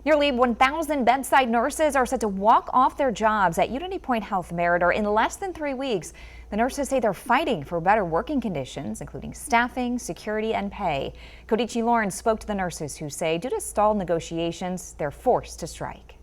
Nearly 1,000 bedside nurses are set to walk off their jobs at Unity Point Health Merida in less than 3 weeks. The nurses say they're fighting for better working conditions, including staffing, security, and pay. Kodichi Lawrence spoke to the nurses who say due to stalled negotiations, they're forced to strike.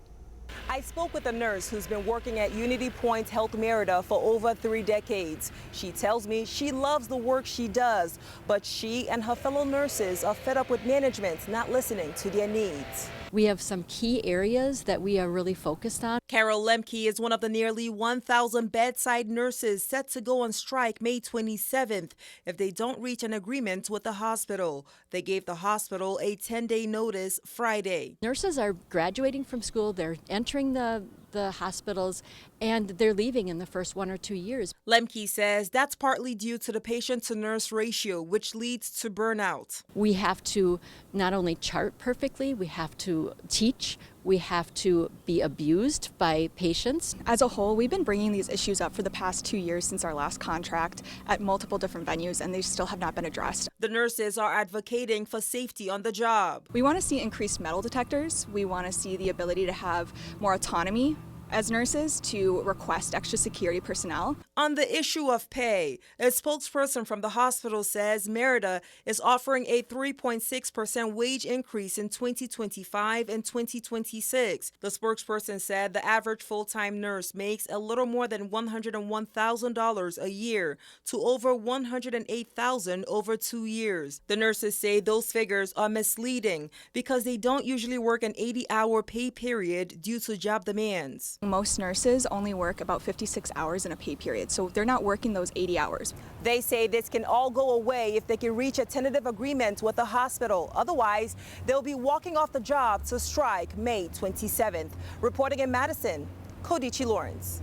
I spoke with a nurse who's been working at Unity Point Health Merida for over 3 decades. She tells me she loves the work she does, but she and her fellow nurses are fed up with management not listening to their needs. We have some key areas that we are really focused on. Carol Lemke is one of the nearly 1,000 bedside nurses set to go on strike May 27th if they don't reach an agreement with the hospital. They gave the hospital a 10-day notice Friday. Nurses are graduating from school, they're entering the hospitals, and they're leaving in the first 1 or 2 years. Lemke says that's partly due to the patient-to-nurse ratio, which leads to burnout. We have to not only chart perfectly, we have to teach, we have to be abused by patients. As a whole, we've been bringing these issues up for the past 2 years since our last contract at multiple different venues, and they still have not been addressed. The nurses are advocating for safety on the job. We want to see increased metal detectors. We want to see the ability to have more autonomy as nurses to request extra security personnel. On the issue of pay, a spokesperson from the hospital says Merida is offering a 3.6% wage increase in 2025 and 2026. The spokesperson said the average full-time nurse makes a little more than $101,000 a year to over $108,000 over 2 years. The nurses say those figures are misleading because they don't usually work an 80-hour pay period due to job demands. Most nurses only work about 56 hours in a pay period, so they're not working those 80 hours. They say this can all go away if they can reach a tentative agreement with the hospital. Otherwise, they'll be walking off the job to strike May 27th. Reporting in Madison, Kodichi Lawrence.